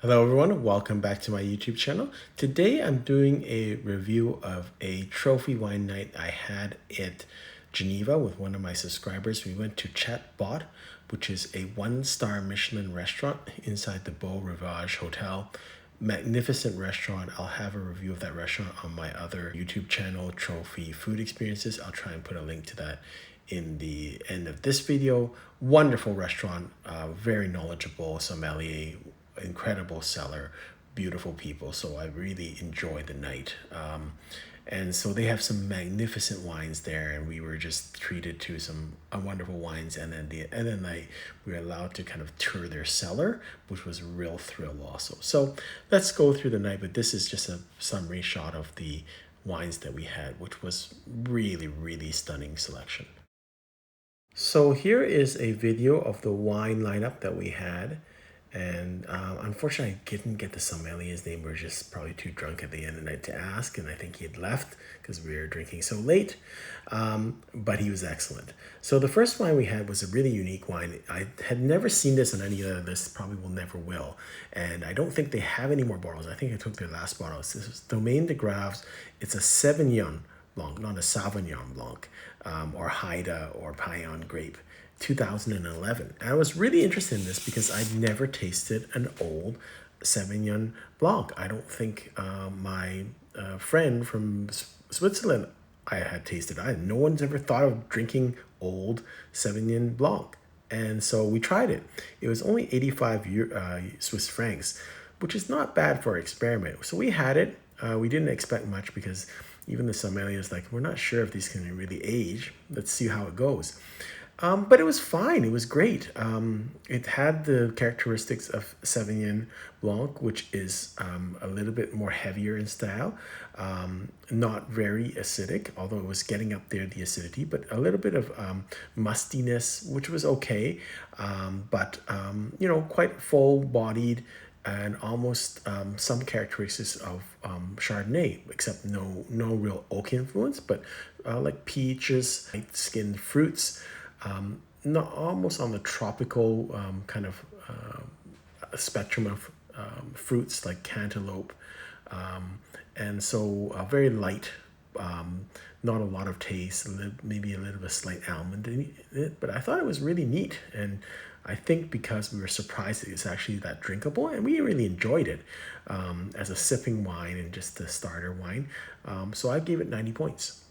Hello everyone, welcome back to my YouTube channel. Today I'm doing a review of a trophy wine night I had at Geneva with one of my subscribers. We went to Chateau, which is a one-star Michelin restaurant inside the Beau Rivage Hotel. Magnificent restaurant. I'll have a review of that restaurant on my other YouTube channel, Trophy Food Experiences. I'll try and put a link to that in the end of this video. Wonderful restaurant, very knowledgeable sommelier, incredible cellar, beautiful people. So I really enjoyed the night. And so they have some magnificent wines there, and we were just treated to some wonderful wines. And then night we were allowed to kind of tour their cellar, which was a real thrill also. So let's go through the night, but this is just a summary shot of the wines that we had, which was really stunning selection. So here is a video of the wine lineup that we had. And unfortunately, I didn't get the sommelier's name. We were just probably too drunk at the end of the night to ask. And I think he had left because we were drinking so late. But he was excellent. So the first wine we had was a really unique wine. I had never seen this on any other list, probably will never will. And I don't think they have any more bottles. I think I took their last bottle. This is Domaine de Graes. It's a Savagnin Blanc, not a Savagnin Blanc, or Haida or Paillon grape. 2011. And I was really interested in this because I'd never tasted an old Sauvignon Blanc. I don't think my friend from Switzerland I had tasted. No one's ever thought of drinking old Sauvignon Blanc. And so we tried it. It was only 85 Swiss francs, which is not bad for an experiment. So we had it. We didn't expect much because even the sommelier is like, we're not sure if these can really age. Let's see how it goes. But it was fine. It was great. It had the characteristics of Sauvignon Blanc, which is a little bit more heavier in style, not very acidic, although it was getting up there, the acidity, but a little bit of mustiness, which was okay, but quite full-bodied and almost some characteristics of Chardonnay, except no real oak influence, but like peaches, light-skinned fruits. Not almost on the tropical kind of spectrum of fruits like cantaloupe, and so very light, not a lot of taste, maybe a little bit slight almond in it, but I thought it was really neat. And I think because we were surprised that it's actually that drinkable, and we really enjoyed it as a sipping wine and just a starter wine. So I gave it 90 points.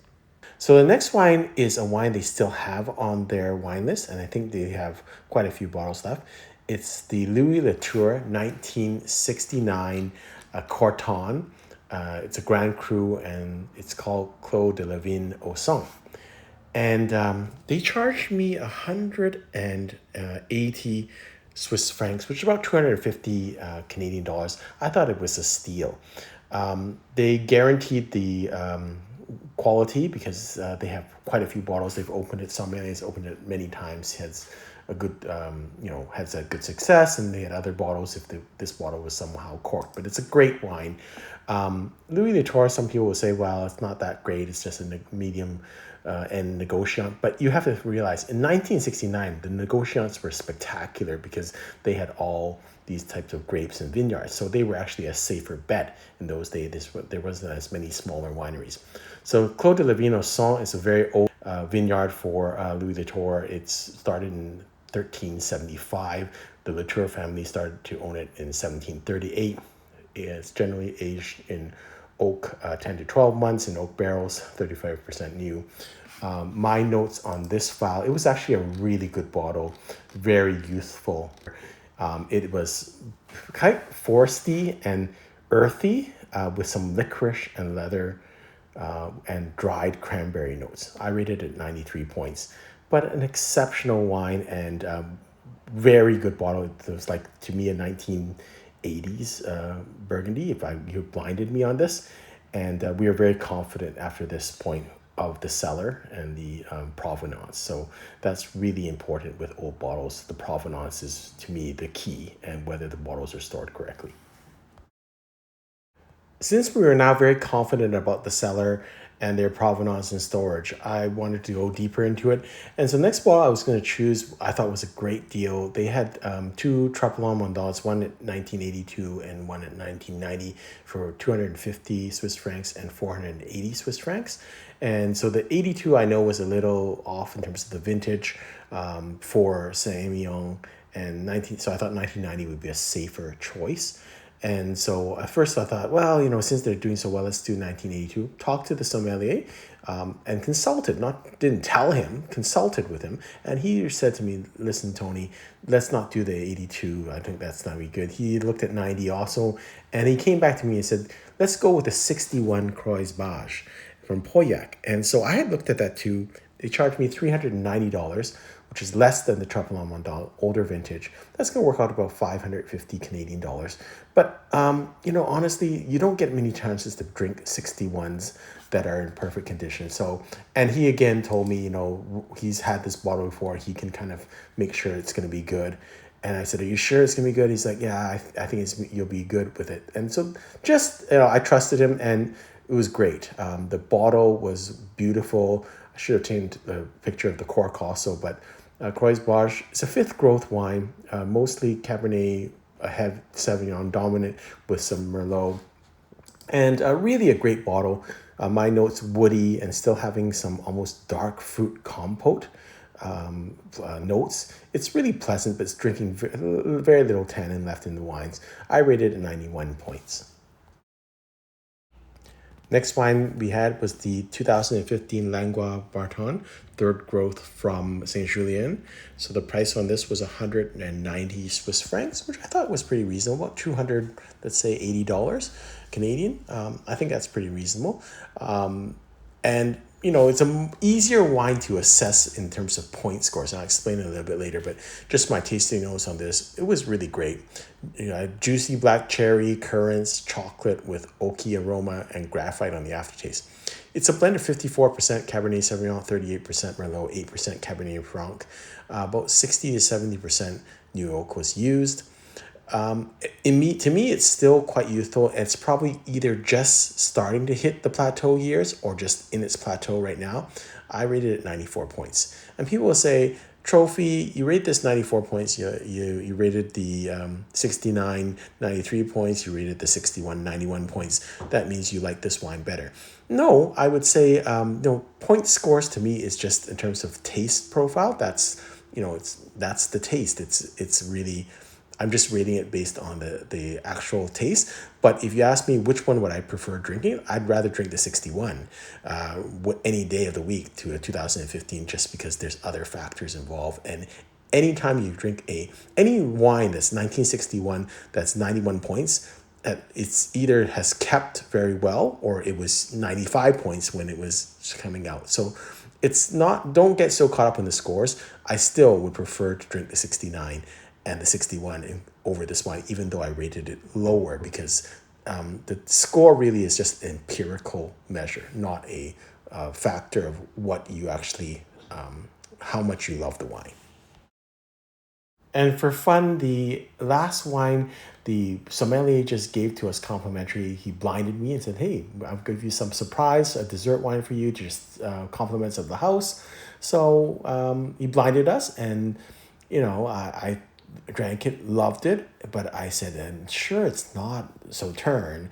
So the next wine is a wine they still have on their wine list, and I think they have quite a few bottles left. It's the Latour 1969 Corton. It's a Grand Cru, and it's called Clos de la Vigne au Sang. And they charged me 180 Swiss francs, which is about 250 Canadian dollars. I thought it was a steal. They guaranteed the quality because they have quite a few bottles. They've opened it. Sommelier has opened it many times. Has a good, has a good success, and they had other bottles if this bottle was somehow corked. But it's a great wine. Louis Latour, some people will say, well, it's not that great. It's just a medium and negociant. But you have to realize, in 1969, the negociants were spectacular because they had all these types of grapes and vineyards. So they were actually a safer bet in those days. There wasn't as many smaller wineries. So Clos de la Vigne au Sang is a very old vineyard for Louis Latour. It started in 1375. The Latour family started to own it in 1738. It's generally aged in oak 10 to 12 months in oak barrels, 35% new. My notes on this file, it was actually a really good bottle, very youthful. It was quite foresty and earthy with some licorice and leather and dried cranberry notes. I rated it 93 points, but an exceptional wine and very good bottle. It was like, to me, a 1980s Burgundy, if you blinded me on this. And we are very confident after this point of the cellar and the provenance. So that's really important with old bottles. The provenance is, to me, the key, and whether the bottles are stored correctly. Since we are now very confident about the cellar and their provenance and storage. I wanted to go deeper into it. And so next bottle I was going to choose, I thought was a great deal. They had two Trapelon Mondots, one at 1982 and one at 1990 for 250 Swiss francs and 480 Swiss francs. And so the 82 I know was a little off in terms of the vintage for Saint-Emilion, and 19. So I thought 1990 would be a safer choice. And so at first I thought, well, since they're doing so well, let's do 1982. Talked to the sommelier and consulted, didn't tell him, consulted with him. And he said to me, listen, Tony, let's not do the 82. I think that's not really good. He looked at 90 also, and he came back to me and said, let's go with the 61 Croizet from Pauillac. And so I had looked at that too. They charged me $390, which is less than the Trapelon Mondal, older vintage. That's going to work out about 550 Canadian dollars. But, honestly, you don't get many chances to drink 61s that are in perfect condition. So, and he again told me, he's had this bottle before. He can kind of make sure it's going to be good. And I said, are you sure it's going to be good? He's like, yeah, I think you'll be good with it. And so I trusted him, and it was great. The bottle was beautiful. I should have taken a picture of the cork also, but Croizet is a fifth growth wine, mostly Cabernet, have Sauvignon dominant with some Merlot, and really a great bottle. My notes woody and still having some almost dark fruit compote notes. It's really pleasant, but it's drinking very little tannin left in the wines. I rated it 91 points. Next wine we had was the 2015 Langua Barton, third growth from Saint Julien. So the price on this was 190 Swiss francs, which I thought was pretty reasonable, about 200, let's say $80 Canadian. I think that's pretty reasonable. And it's an easier wine to assess in terms of point scores. And I'll explain it a little bit later, but just my tasting notes on this, it was really great. Juicy black cherry, currants, chocolate with oaky aroma, and graphite on the aftertaste. It's a blend of 54% Cabernet Sauvignon, 38% Merlot, 8% Cabernet Franc. About 60 to 70% new oak was used. To me, it's still quite youthful. It's probably either just starting to hit the plateau years or just in its plateau right now. I rated it 94 points. And people will say, Trophy, you rate this 94 points. You rated the 69, 93 points. You rated the 61, 91 points. That means you like this wine better. No, I would say, point scores to me is just in terms of taste profile. That's the taste. It's really, I'm just rating it based on the actual taste. But if you ask me which one would I prefer drinking, I'd rather drink the 61 any day of the week to a 2015, just because there's other factors involved. And anytime you drink any wine that's 1961, that's 91 points, it's either has kept very well or it was 95 points when it was coming out. So it's not, don't get so caught up in the scores. I still would prefer to drink the 69 and the 61 over this wine, even though I rated it lower, because the score really is just an empirical measure, not a factor of what you actually, how much you love the wine. And for fun, the last wine the sommelier just gave to us complimentary. He blinded me and said, hey, I'll give you some surprise, a dessert wine for you, just compliments of the house. So he blinded us, and I drank it, loved it, but I said, and sure, it's not Sauterne.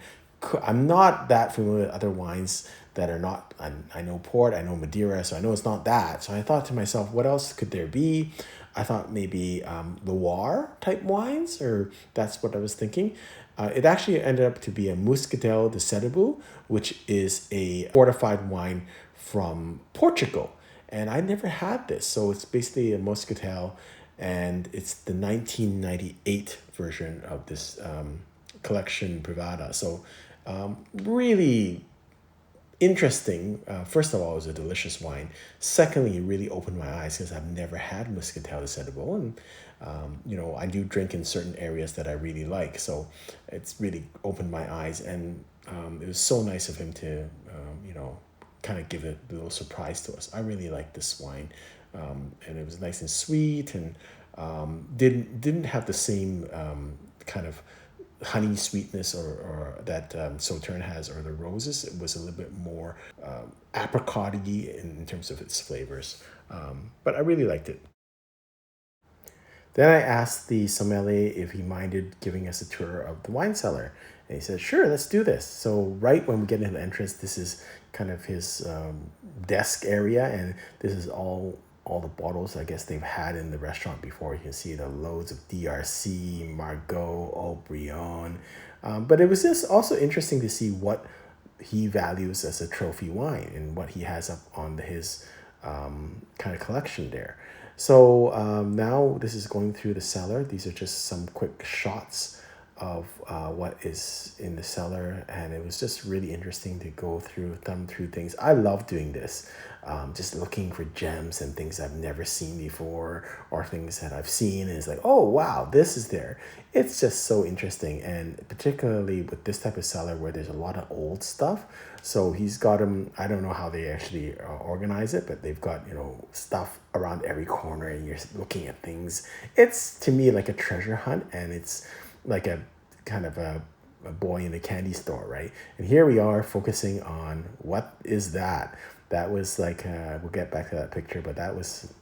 I'm not that familiar with other wines that are not, I know port, I know Madeira, so I know it's not that. So I thought to myself, what else could there be? I thought maybe Lour type wines, or that's what I was thinking. It actually ended up to be a Muscatel Dedu, which is a fortified wine from Portugal. And I never had this. So it's basically a Moscatel, and it's the 1998 version of this collection Privada. So really interesting. First of all, it was a delicious wine. Secondly, it really opened my eyes because I've never had Muscatel Dedu, and I do drink in certain areas that I really like. So it's really opened my eyes, and it was so nice of him to kind of give a little surprise to us. I really like this wine, and it was nice and sweet, and didn't have the same kind of honey sweetness or that Sauterne has, or the roses. It was a little bit more apricot-y in terms of its flavors. But I really liked it. Then I asked the sommelier if he minded giving us a tour of the wine cellar. And he said, sure, let's do this. So right when we get into the entrance, this is kind of his desk area. And this is all the bottles I guess they've had in the restaurant before. You can see the loads of DRC, Margaux, Haut-Brion. But it was just also interesting to see what he values as a trophy wine and what he has up on his kind of collection there. So now this is going through the cellar. These are just some quick shots of what is in the cellar, and it was just really interesting to go thumb through things. I love doing this, just looking for gems and things I've never seen before, or things that I've seen and it's like, oh wow, this is there. It's just so interesting, and particularly with this type of cellar where there's a lot of old stuff. So he's got them, I don't know how they actually organize it, but they've got, stuff around every corner and you're looking at things. It's, to me, like a treasure hunt, and it's like a kind of a boy in a candy store, right? And here we are focusing on what is that? That was like, we'll get back to that picture, but that was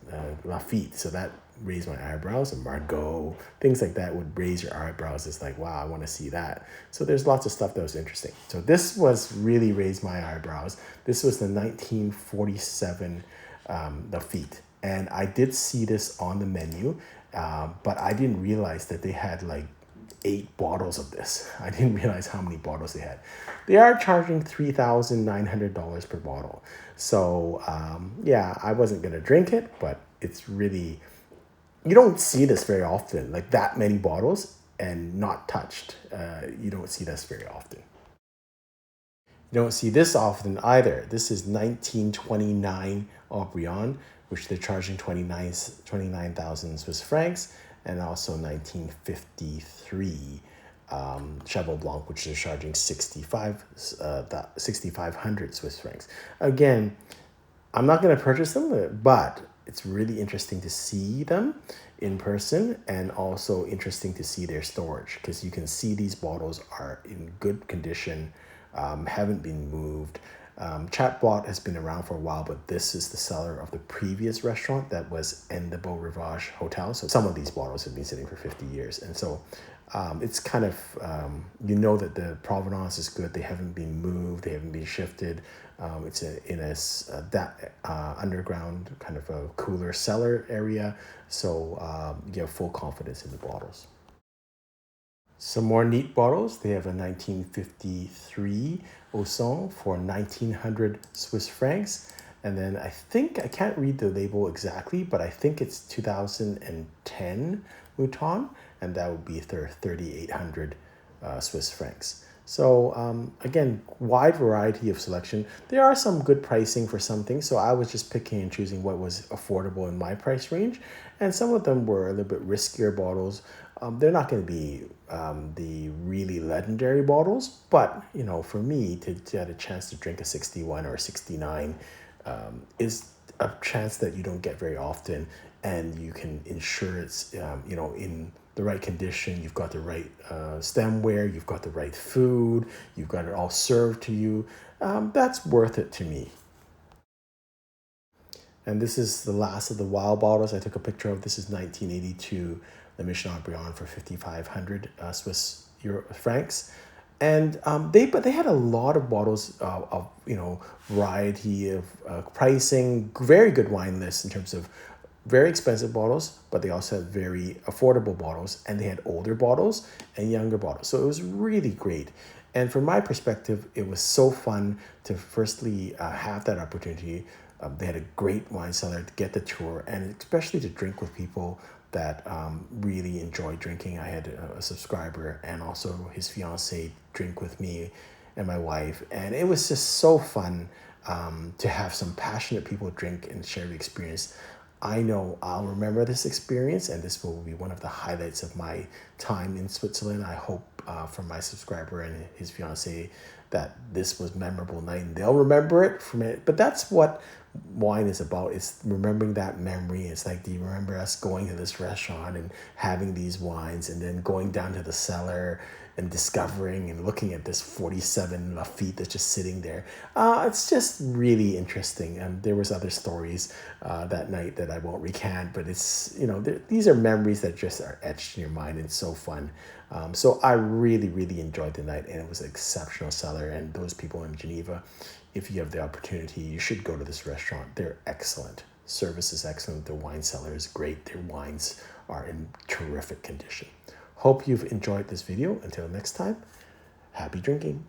Lafitte. So that raised my eyebrows, and Margaux, things like that would raise your eyebrows. It's like, wow, I want to see that. So there's lots of stuff that was interesting. So this was really raised my eyebrows. This was the 1947 Lafitte. And I did see this on the menu, but I didn't realize that they had like 8 bottles of this. I didn't realize how many bottles they had. They are charging $3,900 per bottle. So yeah, I wasn't gonna drink it, but it's really, you don't see this very often, like that many bottles and not touched. You don't see this very often. You don't see this often either. This is 1929 Haut-Brion, which they're charging 29,000 Swiss francs, and also 1953 Chateau Blanc, which they're charging 6,500 Swiss francs. Again, I'm not going to purchase them, but it's really interesting to see them in person, and also interesting to see their storage, because you can see these bottles are in good condition, haven't been moved. Chateau has been around for a while, but this is the cellar of the previous restaurant that was in the Beau Rivage Hotel. So some of these bottles have been sitting for 50 years. And so it's kind of, that the provenance is good. They haven't been moved. They haven't been shifted. It's in a underground kind of a cooler cellar area. So you have full confidence in the bottles. Some more neat bottles. They have a 1953 Ausson for 1,900 Swiss francs. And then I think, I can't read the label exactly, but I think it's 2010 Mouton, and that would be 3,800 Swiss francs. So again, wide variety of selection. There are some good pricing for some things, so I was just picking and choosing what was affordable in my price range. And some of them were a little bit riskier bottles. They're not going to be the really legendary bottles, but for me to get a chance to drink a 61 or a 69 is a chance that you don't get very often, and you can ensure it's in the right condition. You've got the right stemware, you've got the right food, you've got it all served to you. That's worth it to me. And this is the last of the wild bottles I took a picture of. This is 1982, the Michelin Brion for 5,500 Swiss francs. And they had a lot of bottles of variety of pricing, very good wine lists in terms of very expensive bottles, but they also had very affordable bottles, and they had older bottles and younger bottles. So it was really great. And from my perspective, it was so fun to firstly have that opportunity. They had a great wine cellar to get the tour, and especially to drink with people that really enjoy drinking. I had a subscriber and also his fiancée drink with me and my wife, and it was just so fun to have some passionate people drink and share the experience. I know I'll remember this experience, and this will be one of the highlights of my time in Switzerland. I hope for my subscriber and his fiancée that this was a memorable night, and they'll remember it from it. But that's what wine is about. It's remembering that memory. It's like, do you remember us going to this restaurant and having these wines, and then going down to the cellar, and discovering and looking at this 47 Lafitte that's just sitting there. It's just really interesting. And there was other stories that night that I won't recant, but it's, you know, these are memories that just are etched in your mind and so fun. So I really, really enjoyed the night, and it was an exceptional cellar. And those people in Geneva, if you have the opportunity, you should go to this restaurant. They're excellent. Service is excellent. Their wine cellar is great. Their wines are in terrific condition. Hope you've enjoyed this video. Until next time, happy drinking.